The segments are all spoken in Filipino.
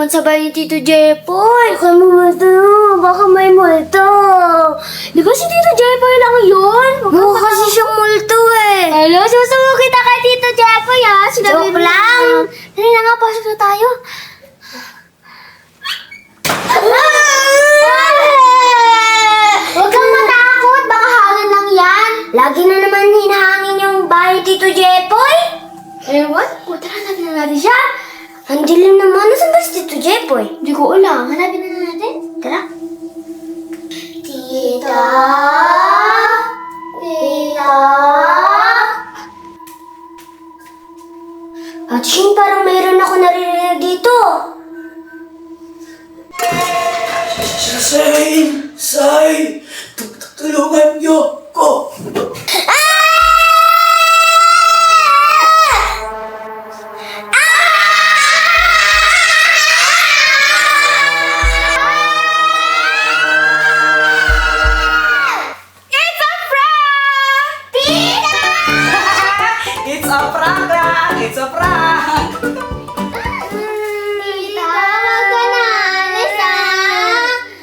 naman sa bahay ni Tito Jepoy. Baka may multo. Baka may multo. Di ba si Tito Jepoy lang yun? Mukha kasi siyang multo eh. Hello, susumo kita kay Tito Jepoy ha. Joke lang. Dali na nga, pasok na tayo. Huwag kang matakot. Baka hangin lang yan. Lagi na naman hinahangin yung bahay ni Tito Jepoy. Ewan, tara, hanapin na natin siya. Ang dilim naman. Nasaan ba si Tito Jepoy? Hindi ko alam. Hanapin na natin. Tara. Tita! Tita! Atching, parang mayroon ako naririnig dito. Say! Tulungan niyo ko! It's a prank lang! It's a prank! Tita, wag ka na alis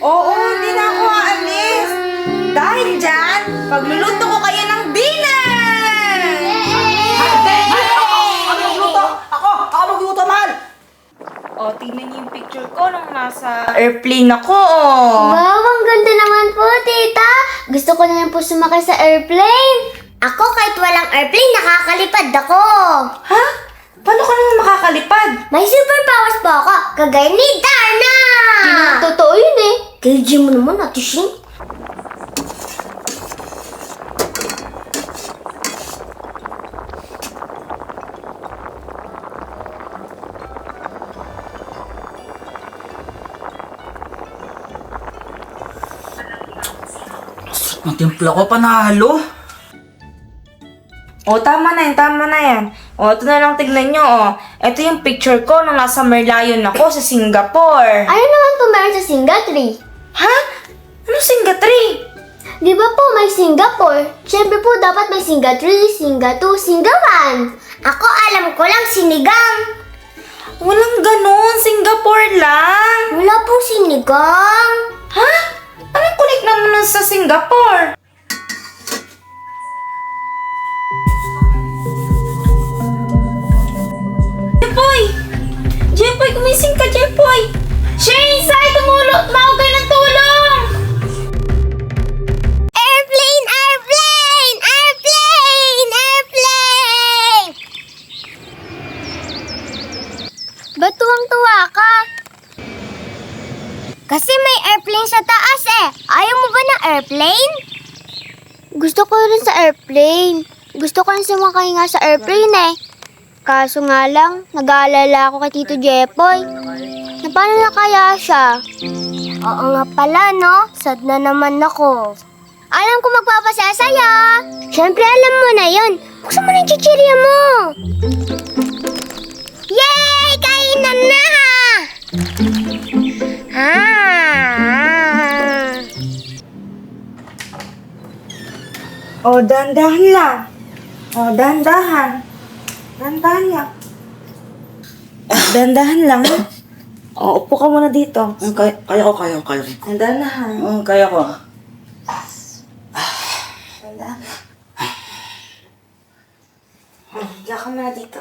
Oo, hindi na ako aalis. Dahil dyan, pagluluto ko kayo ng dinner! Hindi! Ako magluto! Ako magluto, mahal! O, tingnan niyo yung picture ko nung nasa airplane ako. Wow, ang ganda naman po, tita. Gusto ko na lang po sumakay sa airplane. Ako, kahit walang airplane, nakakalipad ako. Ha? Paano ka naman makakalipad? May superpowers po ako, kagaya ni Darna! Totoo yun eh. KG mo naman, Ate Shing. Matimpla ko panalo. O, tama na yan, tama na yan. O, ito na lang tignan nyo, o. Ito yung picture ko nung nasa Merlion ako sa Singapore. Ano naman po meron sa Singa 3? Ha? Ano Singa 3? Di ba po may Singapore? Siyempre po dapat may Singa 3, Singa 2, Singa 1. Ako alam ko lang sinigang. Walang ganun, Singapore lang. Wala pong sinigang. Ha? Anong kunik naman sa Singapore? Jepoy! Jepoy, gumising ka, Jepoy! Shane, Sai, tumulot! Tumawag kayo ng tulong! Airplane! Airplane! Airplane! Airplane! Ba't tuwang-tuwa ka? Kasi may airplane sa taas eh. Ayaw mo ba ng airplane? Gusto ko rin sa airplane. Gusto ko rin sumakay nga sa airplane eh. Kaso nga lang, nag-aalala ako kay Tito Jepoy. Na paano na kaya siya? Oo nga pala, no? Sad na naman ako. Alam ko magpapasaya sa'yo. Siyempre, alam mo na yun. Buksan mo na yung chichirya mo. Yay! Kainan na! O, dandahan lang. O, dandahan. Dandahan lang. Dandahan lang. O, upo ka muna dito. Kaya ko. Dandahan. Kaya ko. Dandahan. Diyan ka muna dito.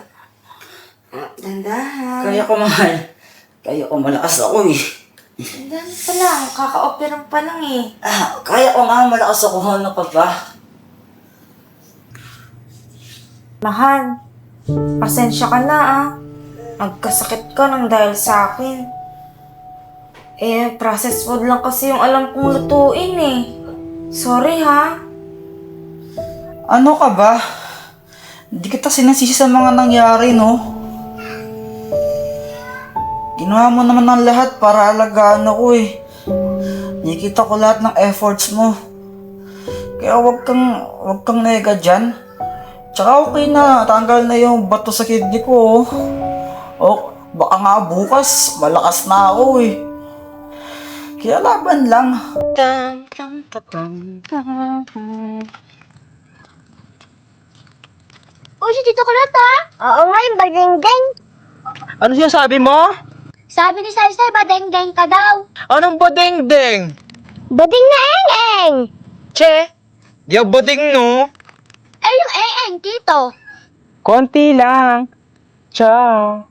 Dandahan. Kaya ko, mahal. Kaya ko, malakas ako eh. Dandahan pa lang. Kaka-operang pa lang eh. Kaya ko nga, malakas ako. Ano pa ba? Mahal, pasensya ka na ah. Nagkasakit ka nang dahil sa akin. Eh, processed food lang kasi yung alam kong lutuin eh. Sorry ha. Ano ka ba? Hindi kita sinasisi sa mga nangyari, no? Ginawa mo naman ng lahat para alagaan ako eh. Nakikita ko lahat ng efforts mo. Kaya wag kang nega dyan. Tsaka okay na, tanggal na yung bato sa kidney ko. Oh, baka nga bukas, malakas na ako eh. Kaya laban lang. Oh, si Tito Kulot ha? Oo nga, yung baging-gang. Ano sinasabi mo? Sabi ni Saysay, badeng-deng ka daw. Anong badeng-deng? Bading na eng-eng. Che, di ako bading no. Eh, yung eng-eng, tito. Konti lang. Ciao.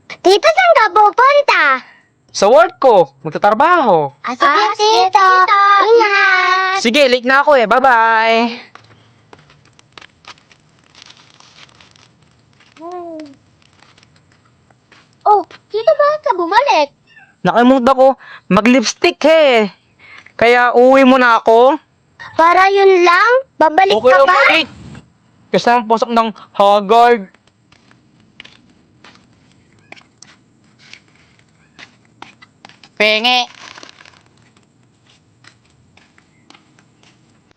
Tito, saan ka pupunta? Sa work ko, magtatrabaho. Sige, tito. Ingat. Sige, late na ako eh. Bye-bye. Oh, tito, bakit ka bumalik? Nakalimutan ko, mag-lipstick eh. Kaya uwi mo na ako. Para yun lang? Babalik Okay ka lang pa? ulit. Kasi ang pasok ng Haggard. Penge.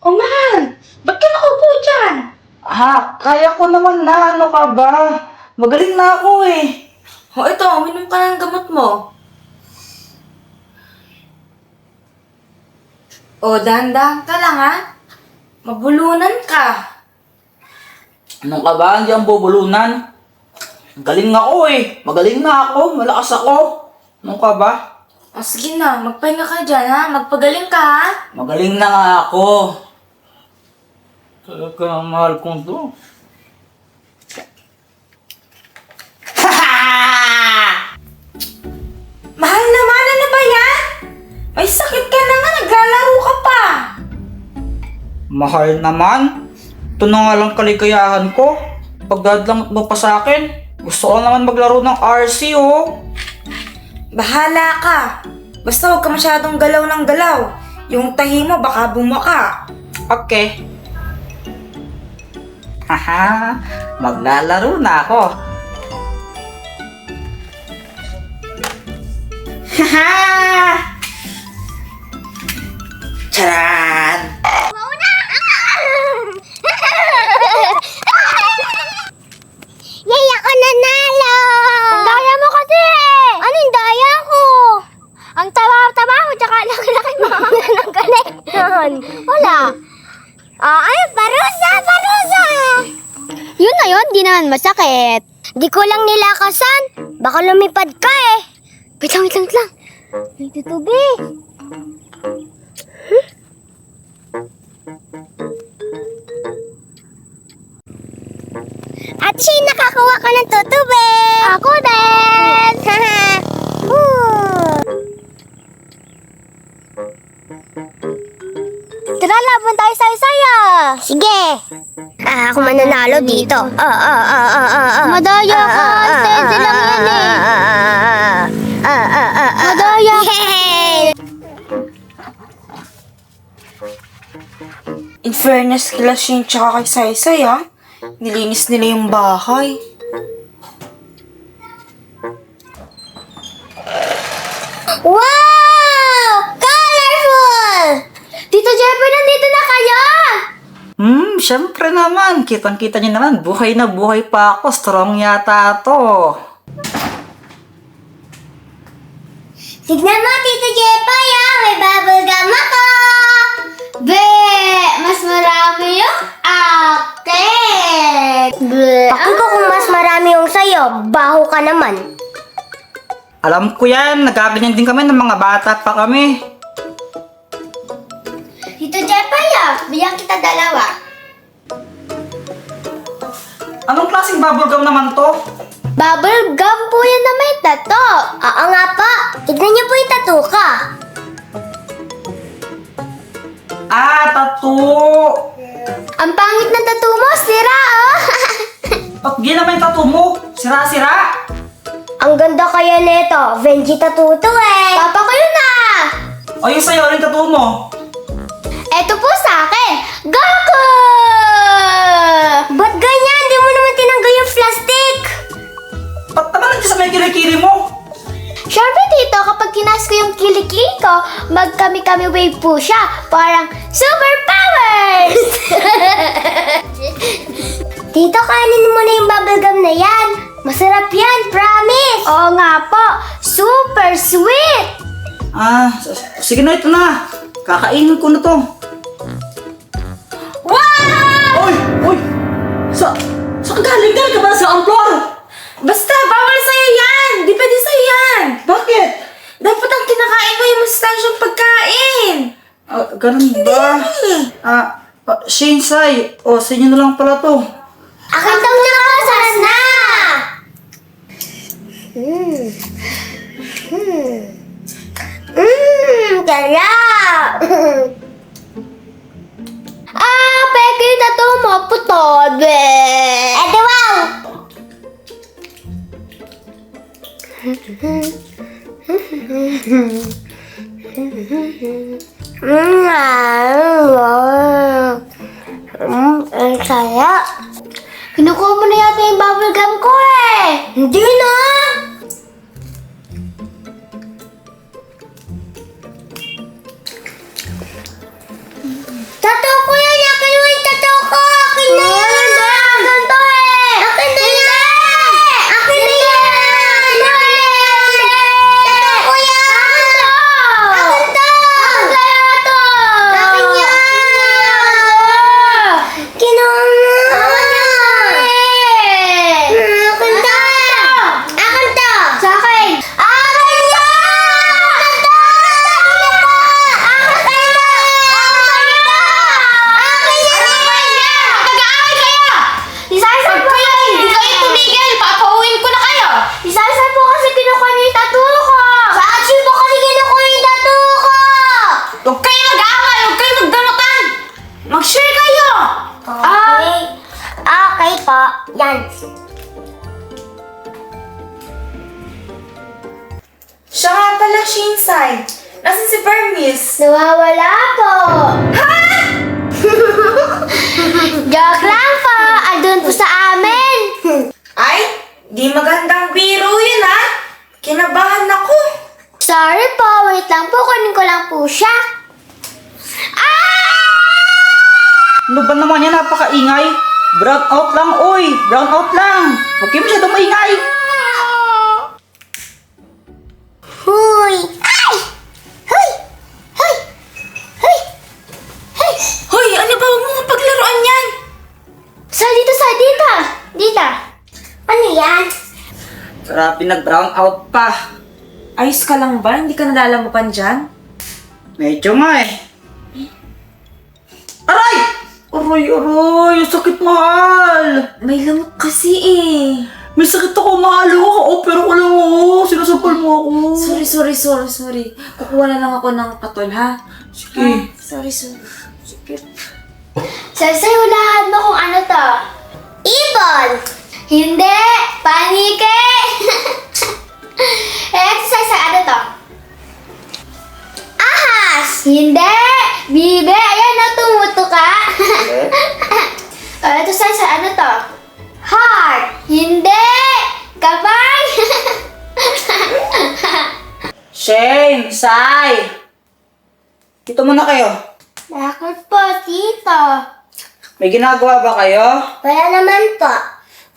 Oh, mahal! Ba't ka nakaupo dyan? Kaya ko naman na, ano ka ba? Magaling na ako eh. O, ito, uminom ka ng gamot mo. O, dahan-dahan ka lang, ha? Mabulunan ka. Anong ka ba? Hindi ang bubulunan. Galing ako eh. Magaling na ako. Malakas ako. Anong ka ba? O, sige na, magpahinga ka dyan, ha? Magpagaling ka, ha? Magaling na nga ako. Talaga ang mahal kong to. Mahal naman, ano ba yan? May sakit ka na nga, naglalaro ka pa. Mahal naman. Ito na nga lang kaligayahan ko. Pagdadlamot mo pa sa akin. Gusto ko naman maglaro ng RC oh. Bahala ka. Basta huwag ka masyadong galaw ng galaw. Yung tahi mo, baka bumaka. Okay. Haha, maglalaro na ako. Haha! Charan! Yay, ako nanalo! Ang daya mo kasi! Ano yung daya ko? Ang taba-taba mo, tsaka laki-laki mo ng connection. Wala. Ay, parusa, parusa! Yun na yun, di naman masakit. Di ko lang nilakasan. Baka lumipad ka eh. Wait lang, wait lang, wait lang. Dito tubi. At siya nakakuha ka ng tutubi. Ako din. Tara, laban tayo sa isaya. Sige. Ako mananalo dito. Madaya ka. Steady lang yan eh. Madaya ka. In fairness kila Shane tsaka kay Saysay, ha? Nilinis nila yung bahay. Wow! Colorful! Tito Jeffrey, nandito na kayo! Syempre naman. Kitang-kita niyo naman. Buhay na buhay pa ako. Strong yata to. Tignan mo, Tito Jeffrey, may bubble gum ako! Be! Mas marami yung akin! Bakit ko kung mas marami yung sayo, baho ka naman. Alam ko yan. Nagkaganyan din kami ng mga bata pa kami. Tito Jeffrey, bigyan kita dalawa. Anong klaseng bubblegum naman to? Bubble gum po yan na may tato. Oo nga po. Tignan niyo po yung tato ka. Tattoo. Ang pangit ng tato mo, sira oh. Ba't di naman yung tattoo mo? Sira-sira. Ang ganda kaya nito. Venji tattoo to eh. Papa ko yun ah. O yung sa'yo, yung tattoo mo? Eto po sa akin. Goku! Ba't ganyan? Di mo naman tinanggal yung plastic. Ba't naman nandiyan sa may kilikili mo? Siyempre dito, kapag kinas ko yung kilikili ko, mag-kami-kami wave po siya. Parang superpowers! Tito, kainin mo na yung bubblegum na yan. Masarap yan, promise! Oo nga po, super sweet! Sige na, ito na. Kakainin ko na to. Wow! Oy! Oy! Saan galing ka ba sa amplor? Basta, bawal sa'yo yan! Di pwede sa'yo yan! Bakit? Dapat ang kinakain mo yung masustansyong pagkain! Ganun ba? Shane, Sai. Sa inyo na lang pala to. Akin daw na kasas na! Sarap! Peke na to maputod. Ede wow! Ang saya. Kinukuha mo na yata yung bubble gum ko eh. Hindi na. Tato ko yan. Akin mo yung tato ko. Akin na yan. Akin to eh. Akin na yan. Akin na yan. Tato ko yan. Akin to. Akin kaya to. Akin yan. Kinuha mo. Akin to. Akin to. Sa akin. Akin to. Akin to. Isasal po kayo! Hindi kayo tumigil! Papauwiin ko na kayo! Isasal po kasi kinukuha niyo yung tattoo ko! Sa action po kasi kinukuha yung tattoo ko! Huwag kayo mag-aaway! Huwag kayo magdamutan! Mag-share kayo! Okay. Okay po. Yan. Siya nga pala, Shinsai. Nasaan si Permis? Nawawala po. Ha? Joke lang po. Andun po sa amin. Ay, di magandang biro yun ha. Kinabahan ako. Sorry po. Wait lang po. Kunin ko lang po siya. Ano ba naman yan? Napakaingay. Brown out lang, oy. Brown out lang. Huwag kayo masyadong maingay. Huy! Ay! Huy! Huy! Huy! Huy! Hoy, ano ba? Huwag mo nga paglaruan yan. Dito. Dito. Ano yan? Grabe, nag-brown out pa. Ayos ka lang ba? Hindi ka nalalamupan dyan? Medyo nga eh. Aray! Aray! Ang sakit, mahal! May lamok kasi eh. May sakit ako, mahal. Opera ko lang ako. Sinasampal mo ako. Sorry. Kukuha na lang ako ng katol, ha? Sige. Sorry. Sasahulaan mo kung ano to. Ibon! Hindi! Panike! Exercise sa ano to? Ahas! Hindi! Bibe! Ayan na, tumuto ka! Ito sa ano to? Heart! Hindi! Kamay! Shane! Sai! Dito muna kayo. Bakit po, tito? May ginagawa ba kayo? Wala naman po.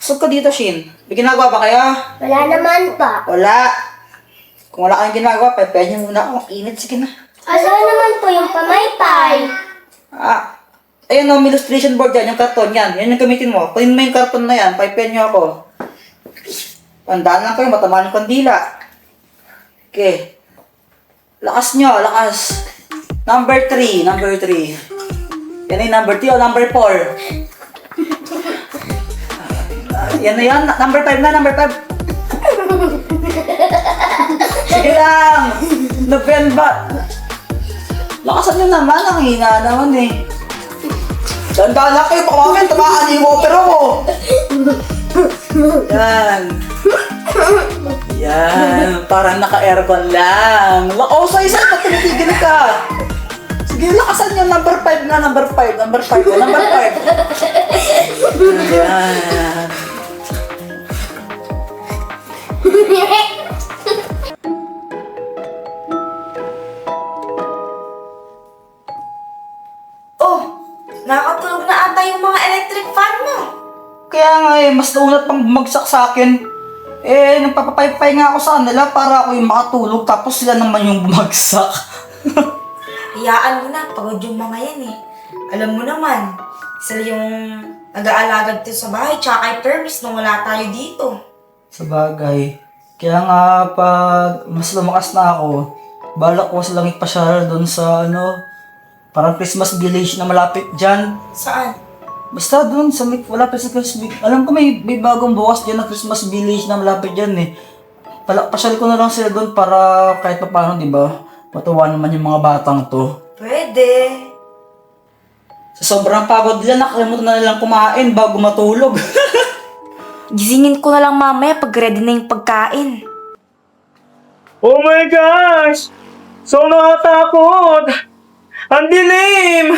Usap ka dito, Shane. May ginagawa ba kayo? Wala naman po. Wala. Kung wala kayong ginagawa, pepehin niyo muna ako. Init, sige na. Wala naman po yung pamaypay. Ayun o, may illustration board yan, yung karton yan. Yan yung gamitin mo. Kunin mo yung karton na yan, pepehin niyo ako. Tandaan lang kayo, matamaan yung kandila. Okay. Lakas nyo, lakas. Number 3. Yan ay number 3 o number 4? Yan na yan, number 5 na, number 5. Sige lang. November. Lakasan nyo naman, ang hina naman eh. Tandaan lang kayo, baka mamaya tamaan yung opera ko. Yan, parang naka-aircon lang. Sa isa, ba't tumitigil ka? Sige, lakasan yung number 5 na, number 5. Yan. Oh, nakatulog na ata yung mga electric fan mo. Kaya nga mas naunat pang bumagsak sa akin. Nagpapapaypay nga ako sa kanila para ako yung makatulog tapos sila naman yung bumagsak. Hiyaan mo na, pagod yung mga yan eh. Alam mo naman, sila yung nag-aalagad dito sa bahay, tsaka kay Permis nung wala tayo dito. Sa bagay. Kaya nga pag mas lumakas na ako, balak ko silang ipasyal doon sa parang Christmas village na malapit dyan. Saan? Basta doon sa malapit sa Christmas. Alam ko may bagong bukas dyan na Christmas village na malapit dyan eh. Pasyal ko na lang sila doon para kahit pa paano, di ba? Matuwa naman yung mga batang to. Pwede. Sa sobrang pagod nila, nakalimutan na nilang kumain bago matulog. Gisingin ko na lang mamaya pag ready na yung pagkain. Oh my gosh! So nakatakot! Ang dilim!